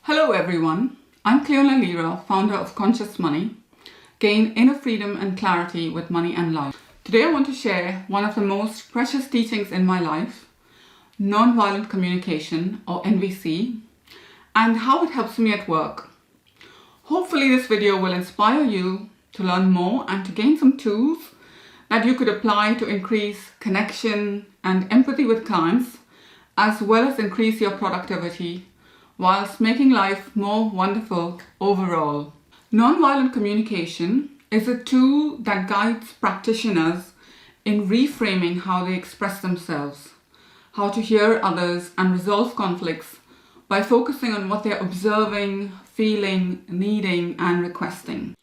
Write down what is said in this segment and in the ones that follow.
Hello everyone, I'm Cleona Lira, founder of Conscious Money. Gain inner freedom and clarity with money and life. Today I want to share one of the most precious teachings in my life, Nonviolent Communication or NVC, and how it helps me at work. Hopefully this video will inspire you to learn more and to gain some tools that you could apply to increase connection and empathy with clients, as well as increase your productivity whilst making life more wonderful overall. Nonviolent communication is a tool that guides practitioners in reframing how they express themselves, how to hear others and resolve conflicts by focusing on what they're observing, feeling, needing, and requesting.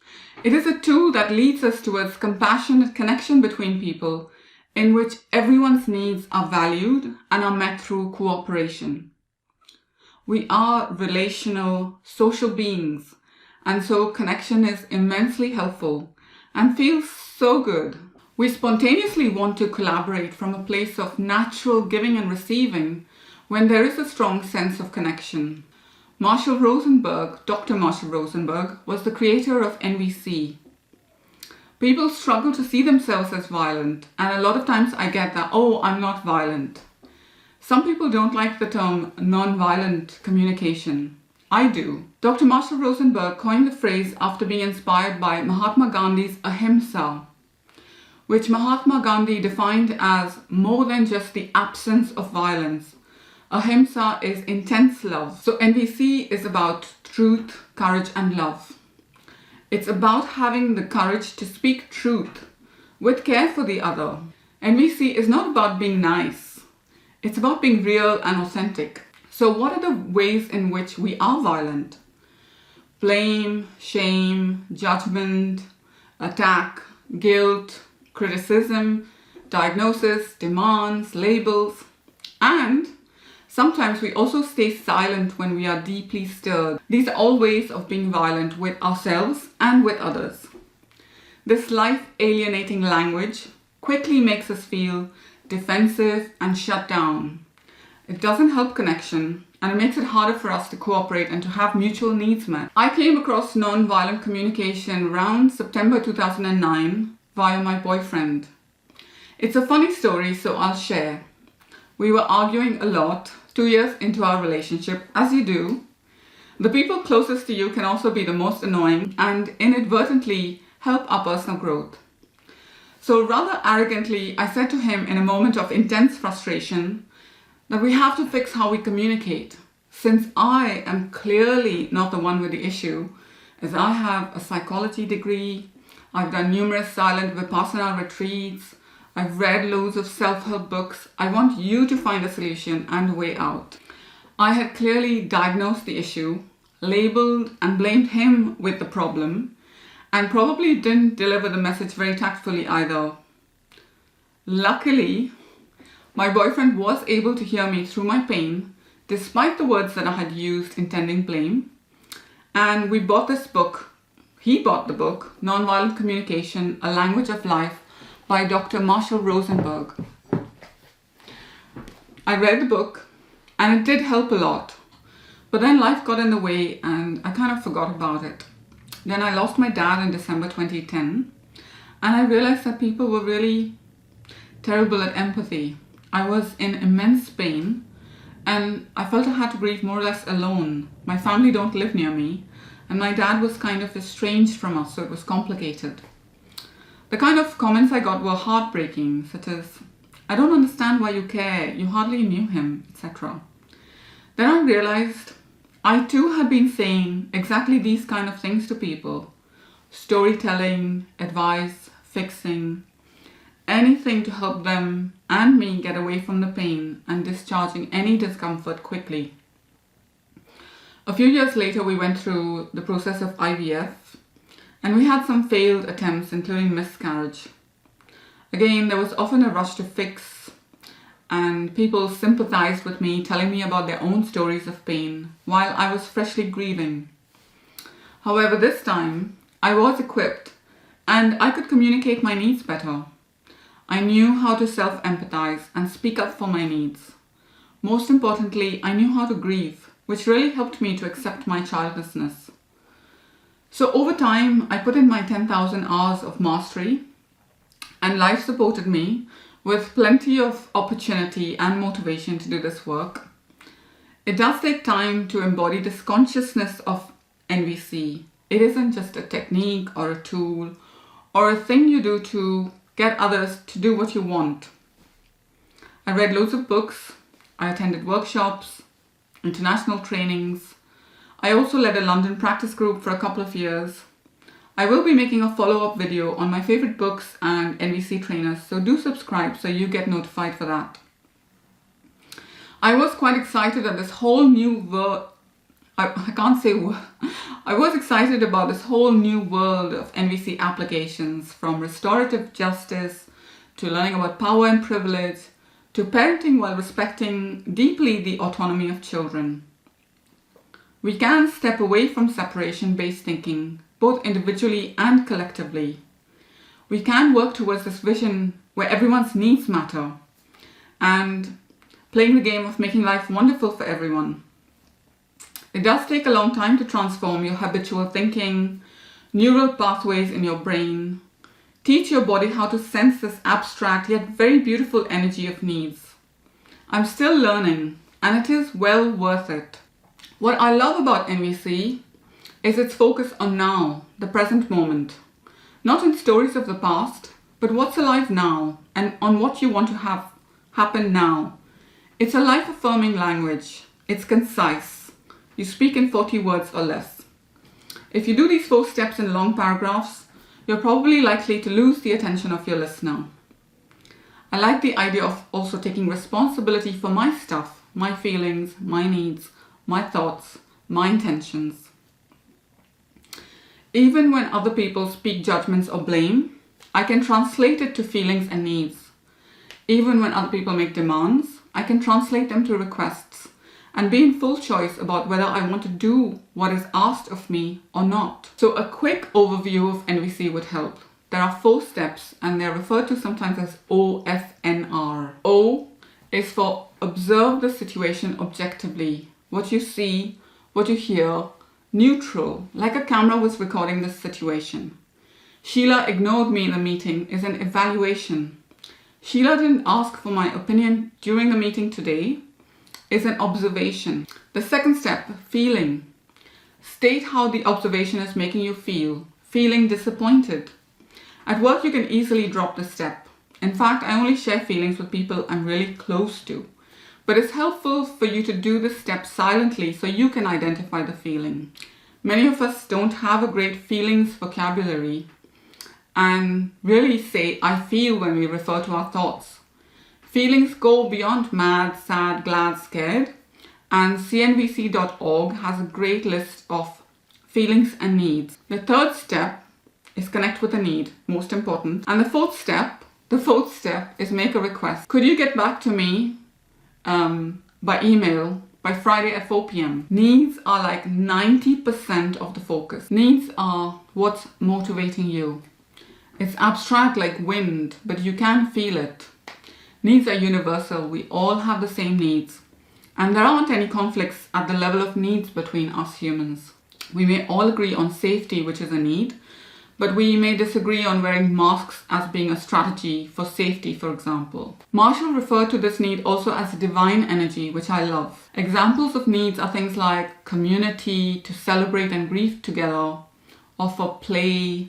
It is a tool that leads us towards compassionate connection between people in which everyone's needs are valued and are met through cooperation. We are relational, social beings, and so connection is immensely helpful and feels so good. We spontaneously want to collaborate from a place of natural giving and receiving when there is a strong sense of connection. Dr. Marshall Rosenberg, was the creator of NVC. People struggle to see themselves as violent, and a lot of times I get that, oh, I'm not violent. Some people don't like the term nonviolent communication. I do. Dr. Marshall Rosenberg coined the phrase after being inspired by Mahatma Gandhi's ahimsa, which Mahatma Gandhi defined as more than just the absence of violence. Ahimsa is intense love. So NVC is about truth, courage, and love. It's about having the courage to speak truth with care for the other. NVC is not about being nice. It's about being real and authentic. So what are the ways in which we are violent? Blame, shame, judgment, attack, guilt, criticism, diagnosis, demands, labels, and sometimes we also stay silent when we are deeply stirred. These are all ways of being violent with ourselves and with others. This life-alienating language quickly makes us feel defensive and shut down. It doesn't help connection, and it makes it harder for us to cooperate and to have mutual needs met. I came across nonviolent communication around September 2009 via my boyfriend. It's a funny story, so I'll share. We were arguing a lot 2 years into our relationship, as you do. The people closest to you can also be the most annoying and inadvertently help our personal growth. So rather arrogantly, I said to him in a moment of intense frustration that we have to fix how we communicate, since I am clearly not the one with the issue, as I have a psychology degree, I've done numerous silent Vipassana retreats, I've read loads of self-help books. I want you to find a solution and a way out. I had clearly diagnosed the issue, labeled and blamed him with the problem, and probably didn't deliver the message very tactfully either. Luckily, my boyfriend was able to hear me through my pain, despite the words that I had used intending blame. And we bought this book. He bought the book, Nonviolent Communication, A Language of Life, by Dr. Marshall Rosenberg. I read the book, and it did help a lot. But then life got in the way, and I kind of forgot about it. Then I lost my dad in December 2010, and I realized that people were really terrible at empathy. I was in immense pain, and I felt I had to grieve more or less alone. My family don't live near me, and my dad was kind of estranged from us, so it was complicated. The kind of comments I got were heartbreaking, such as, "I don't understand why you care, you hardly knew him," etc. Then I realized I too had been saying exactly these kind of things to people. Storytelling, advice, fixing, anything to help them and me get away from the pain and discharging any discomfort quickly. A few years later, we went through the process of IVF, and we had some failed attempts, including miscarriage. Again, there was often a rush to fix, and people sympathized with me, telling me about their own stories of pain while I was freshly grieving. However, this time I was equipped and I could communicate my needs better. I knew how to self-empathize and speak up for my needs. Most importantly, I knew how to grieve which really helped me to accept my childlessness. So over time, I put in my 10,000 hours of mastery, and life supported me with plenty of opportunity and motivation to do this work. It does take time to embody this consciousness of NVC. It isn't just a technique or a tool or a thing you do to get others to do what you want. I read loads of books, I attended workshops, international trainings. I also led a London practice group for a couple of years. I will be making a follow-up video on my favorite books and NVC trainers, so do subscribe so you get notified for that. I was quite excited at this whole new world. I was excited about this whole new world of NVC applications, from restorative justice to learning about power and privilege to parenting while respecting deeply the autonomy of children. We can step away from separation-based thinking, both individually and collectively. We can work towards this vision where everyone's needs matter and playing the game of making life wonderful for everyone. It does take a long time to transform your habitual thinking, neural pathways in your brain, teach your body how to sense this abstract yet very beautiful energy of needs. I'm still learning, and it is well worth it. What I love about NVC is its focus on now, the present moment. Not in stories of the past, but what's alive now and on what you want to have happen now. It's a life-affirming language. It's concise. You speak in 40 words or less. If you do these 4 steps in long paragraphs, you're probably likely to lose the attention of your listener. I like the idea of also taking responsibility for my stuff, my feelings, my needs, my thoughts, my intentions. Even when other people speak judgments or blame, I can translate it to feelings and needs. Even when other people make demands, I can translate them to requests and be in full choice about whether I want to do what is asked of me or not. So a quick overview of NVC would help. There are 4 steps and they're referred to sometimes as OFNR. O is for observe the situation objectively. What you see, what you hear, neutral, like a camera was recording this situation. Sheila ignored me in the meeting is an evaluation. Sheila didn't ask for my opinion during the meeting today is an observation. The second step, feeling. State how the observation is making you feel. Feeling disappointed. At work, you can easily drop this step. In fact, I only share feelings with people I'm really close to. But it's helpful for you to do this step silently so you can identify the feeling. Many of us don't have a great feelings vocabulary and really say I feel when we refer to our thoughts. Feelings go beyond mad, sad, glad, scared, and cnvc.org has a great list of feelings and needs. The third step is connect with a need, most important. And the fourth step is make a request. Could you get back to me by email by Friday at 4 p.m. Needs are like 90% of the focus. Needs are what's motivating you. It's abstract like wind, but you can feel it. Needs are universal. We all have the same needs. And there aren't any conflicts at the level of needs between us humans. We may all agree on safety, which is a need, but we may disagree on wearing masks as being a strategy for safety, for example. Marshall referred to this need also as divine energy, which I love. Examples of needs are things like community, to celebrate and grieve together, or for play,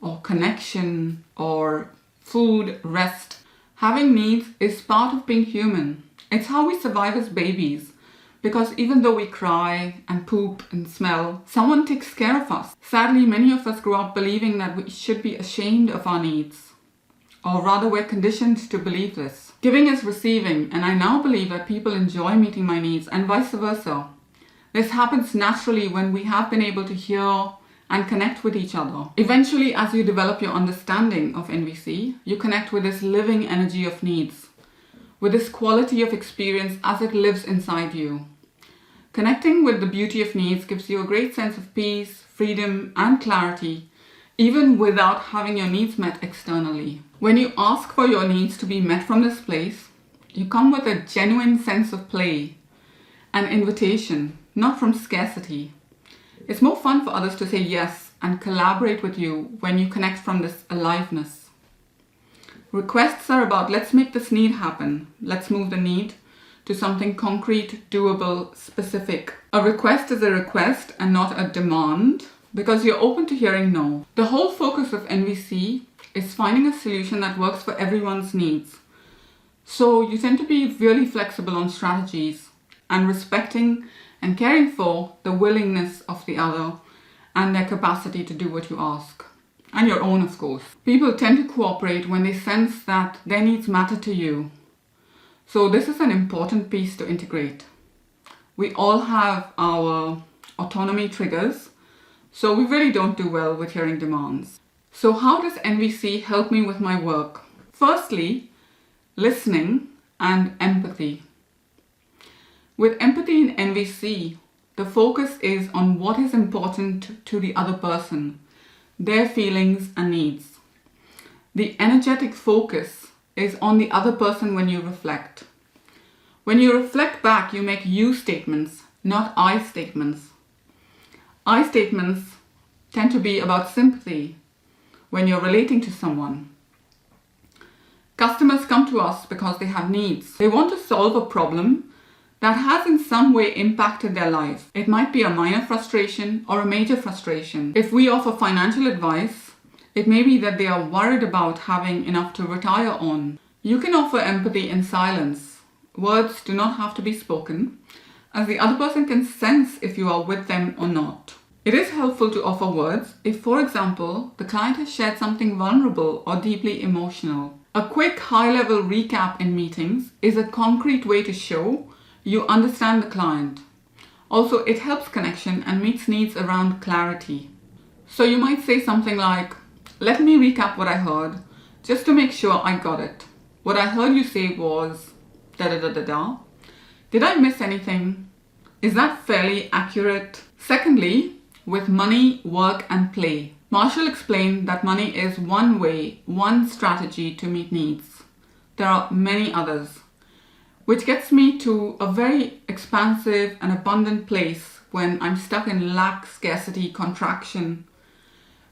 or connection, or food, rest. Having needs is part of being human. It's how we survive as babies. Because even though we cry and poop and smell, someone takes care of us. Sadly, many of us grew up believing that we should be ashamed of our needs. Or rather, we're conditioned to believe this. Giving is receiving, and I now believe that people enjoy meeting my needs and vice versa. This happens naturally when we have been able to hear and connect with each other. Eventually, as you develop your understanding of NVC, you connect with this living energy of needs, with this quality of experience as it lives inside you. Connecting with the beauty of needs gives you a great sense of peace, freedom, and clarity, even without having your needs met externally. When you ask for your needs to be met from this place, you come with a genuine sense of play, an invitation. not from scarcity. It's more fun for others to say yes and collaborate with you when you connect from this aliveness. Requests are about let's make this need happen. Let's move the need to something concrete, doable, specific. A request is a request and not a demand because you're open to hearing no. The whole focus of NVC is finding a solution that works for everyone's needs. So you tend to be really flexible on strategies and respecting and caring for the willingness of the other and their capacity to do what you ask. And your own, of course. People tend to cooperate when they sense that their needs matter to you. So this is an important piece to integrate. We all have our autonomy triggers, so we really don't do well with hearing demands. So how does NVC help me with my work? Firstly, listening and empathy. With empathy in NVC, the focus is on what is important to the other person, their feelings and needs. The energetic focus is on the other person when you reflect. When you reflect back, you make you statements, not I statements. I statements tend to be about sympathy when you're relating to someone. Customers come to us because they have needs. They want to solve a problem that has in some way impacted their life. It might be a minor frustration or a major frustration. If we offer financial advice, it may be that they are worried about having enough to retire on. You can offer empathy in silence. Words do not have to be spoken, as the other person can sense if you are with them or not. It is helpful to offer words if, for example, the client has shared something vulnerable or deeply emotional. A quick high-level recap in meetings is a concrete way to show you understand the client. Also, it helps connection and meets needs around clarity. So you might say something like, let me recap what I heard, just to make sure I got it. What I heard you say was da-da-da-da-da. Did I miss anything? Is that fairly accurate? Secondly, with money, work and play. Marshall explained that money is one way, one strategy to meet needs. There are many others. Which gets me to a very expansive and abundant place when I'm stuck in lack, scarcity, contraction.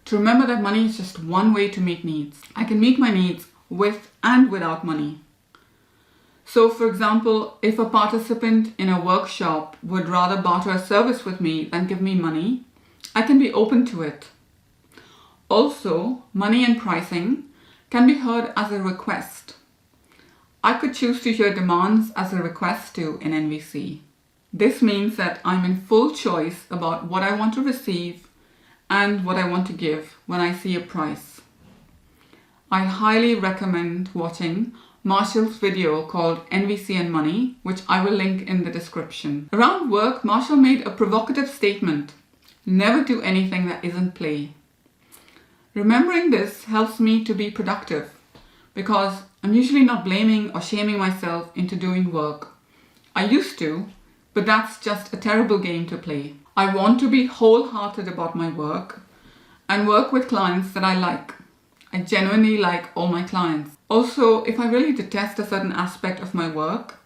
To remember that money is just one way to meet needs. I can meet my needs with and without money. So for example, if a participant in a workshop would rather barter a service with me than give me money, I can be open to it. Also, money and pricing can be heard as a request. I could choose to hear demands as a request too in NVC. This means that I'm in full choice about what I want to receive and what I want to give when I see a price. I highly recommend watching Marshall's video called NVC and Money, which I will link in the description. Around work, Marshall made a provocative statement: never do anything that isn't play. Remembering this helps me to be productive because I'm usually not blaming or shaming myself into doing work. I used to, but that's just a terrible game to play. I want to be wholehearted about my work and work with clients that I like. I genuinely like all my clients. Also, if I really detest a certain aspect of my work,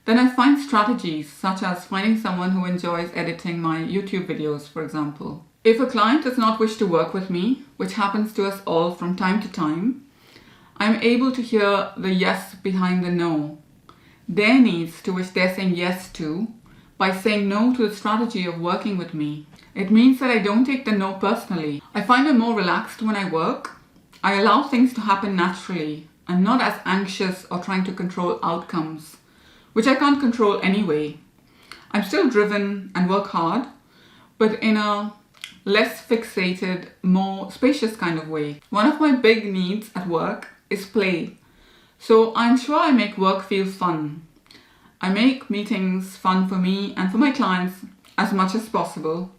then I find strategies such as finding someone who enjoys editing my YouTube videos, for example. If a client does not wish to work with me, which happens to us all from time to time, I'm able to hear the yes behind the no, their needs to which they're saying yes to, by saying no to the strategy of working with me. It means that I don't take the no personally. I find I'm more relaxed when I work. I allow things to happen naturally. I'm not as anxious or trying to control outcomes, which I can't control anyway. I'm still driven and work hard, but in a less fixated, more spacious kind of way. One of my big needs at work is play. So I'm sure I make work feel fun. I make meetings fun for me and for my clients as much as possible.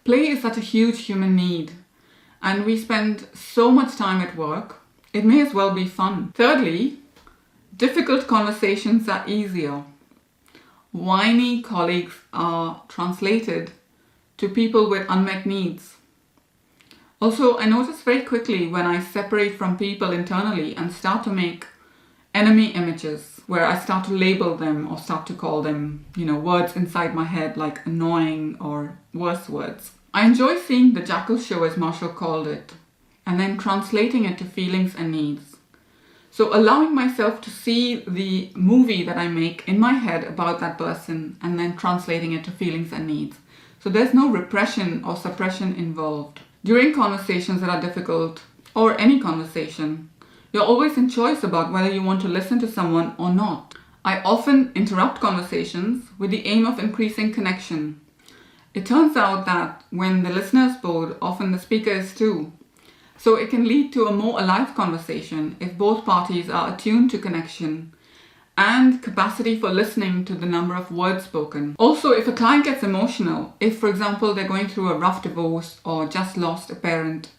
Play is such a huge human need, and we spend so much time at work, it may as well be fun. Thirdly, difficult conversations are easier. Whiny colleagues are translated to people with unmet needs. Also, I notice very quickly when I separate from people internally and start to make enemy images. where I start to label them or start to call them, words inside my head like annoying or worse words. I enjoy seeing the jackal show, as Marshall called it, and then translating it to feelings and needs. So allowing myself to see the movie that I make in my head about that person and then translating it to feelings and needs. So there's no repression or suppression involved. During conversations that are difficult, or any conversation, you're always in choice about whether you want to listen to someone or not. I often interrupt conversations with the aim of increasing connection. It turns out that when the listener is bored, often the speaker is too. So it can lead to a more alive conversation if both parties are attuned to connection and capacity for listening to the number of words spoken. Also, if a client gets emotional, if for example they're going through a rough divorce or just lost a parent,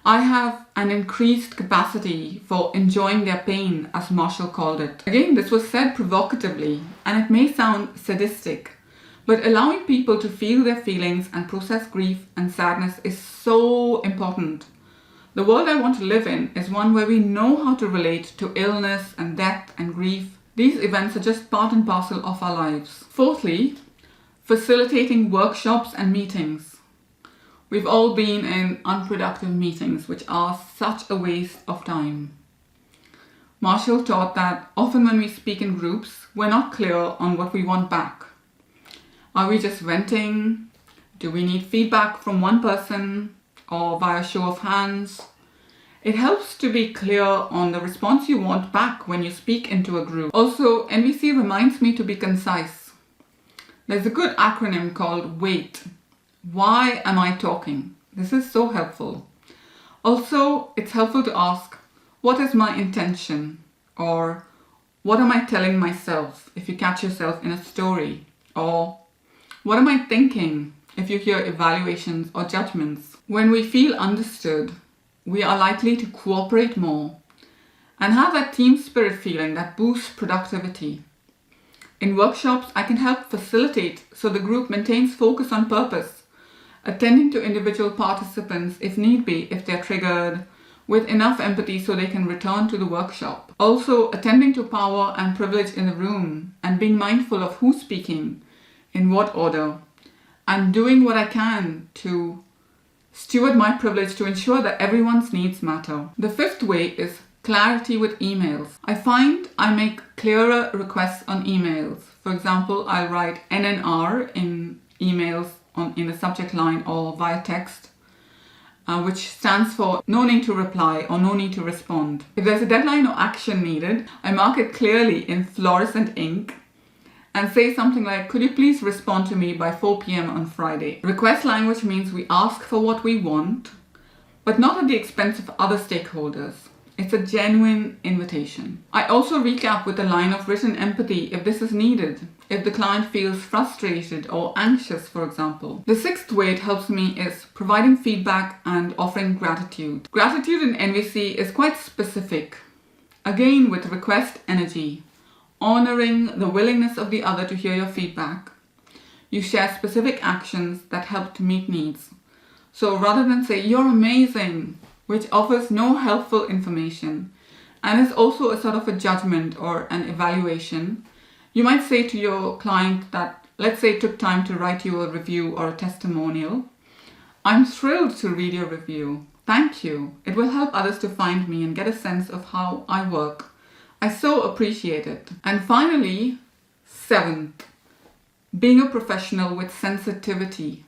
I have an increased capacity for enjoying their pain, as Marshall called it. Again, this was said provocatively and it may sound sadistic, but allowing people to feel their feelings and process grief and sadness is so important. The world I want to live in is one where we know how to relate to illness and death and grief. These events are just part and parcel of our lives. Fourthly, facilitating workshops and meetings. We've all been in unproductive meetings, which are such a waste of time. Marshall taught that often when we speak in groups, we're not clear on what we want back. Are we just venting? Do we need feedback from one person or via show of hands? It helps to be clear on the response you want back when you speak into a group. Also, NVC reminds me to be concise. There's a good acronym called WAIT. Why am I talking? This is so helpful. Also, it's helpful to ask, what is my intention? Or what am I telling myself if you catch yourself in a story? Or what am I thinking if you hear evaluations or judgments? When we feel understood, we are likely to cooperate more and have that team spirit feeling that boosts productivity. In workshops, I can help facilitate so the group maintains focus on purpose, attending to individual participants if need be, if they're triggered, with enough empathy so they can return to the workshop. Also, attending to power and privilege in the room and being mindful of who's speaking, in what order, and doing what I can to steward my privilege to ensure that everyone's needs matter. The fifth way is clarity with emails. I find I make clearer requests on emails. For example, I'll write NNR in emails in the subject line or via text, which stands for no need to reply or no need to respond. If there's a deadline or action needed, I mark it clearly in fluorescent ink and say something like, could you please respond to me by 4 p.m. on Friday? Request language means we ask for what we want, but not at the expense of other stakeholders. It's a genuine invitation. I also recap with a line of written empathy if this is needed, if the client feels frustrated or anxious, for example. The sixth way it helps me is providing feedback and offering gratitude. Gratitude in NVC is quite specific, again with request energy. Honoring the willingness of the other to hear your feedback. You share specific actions that help to meet needs. So rather than say, you're amazing, which offers no helpful information and is also a sort of a judgment or an evaluation, you might say to your client that, let's say, took time to write you a review or a testimonial, I'm thrilled to read your review. Thank you. It will help others to find me and get a sense of how I work. I so appreciate it. And finally, seventh, being a professional with sensitivity.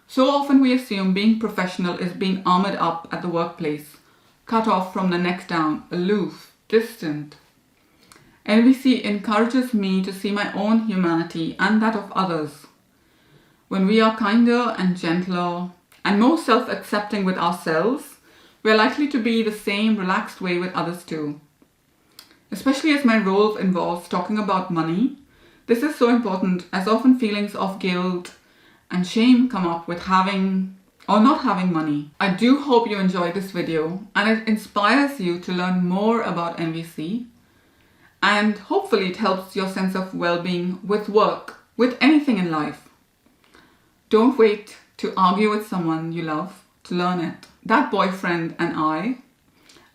So often we assume being professional is being armored up at the workplace, cut off from the neck down, aloof, distant. NVC encourages me to see my own humanity and that of others. When we are kinder and gentler and more self-accepting with ourselves, we are likely to be the same relaxed way with others too. Especially as my role involves talking about money, this is so important as often feelings of guilt and shame come up with having or not having money. I do hope you enjoyed this video and it inspires you to learn more about NVC, and hopefully it helps your sense of well-being with work, with anything in life. Don't wait to argue with someone you love to learn it. That boyfriend and I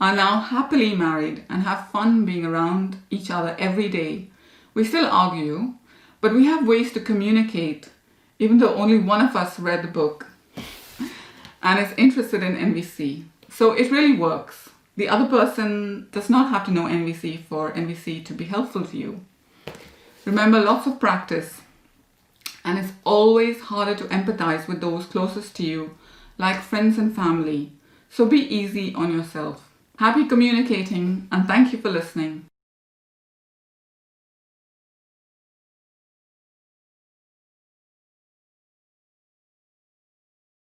are now happily married and have fun being around each other every day. We still argue, but we have ways to communicate, even though only one of us read the book and is interested in NVC. So it really works. The other person does not have to know NVC for NVC to be helpful to you. Remember, lots of practice. And it's always harder to empathize with those closest to you, like friends and family. So be easy on yourself. Happy communicating, and thank you for listening.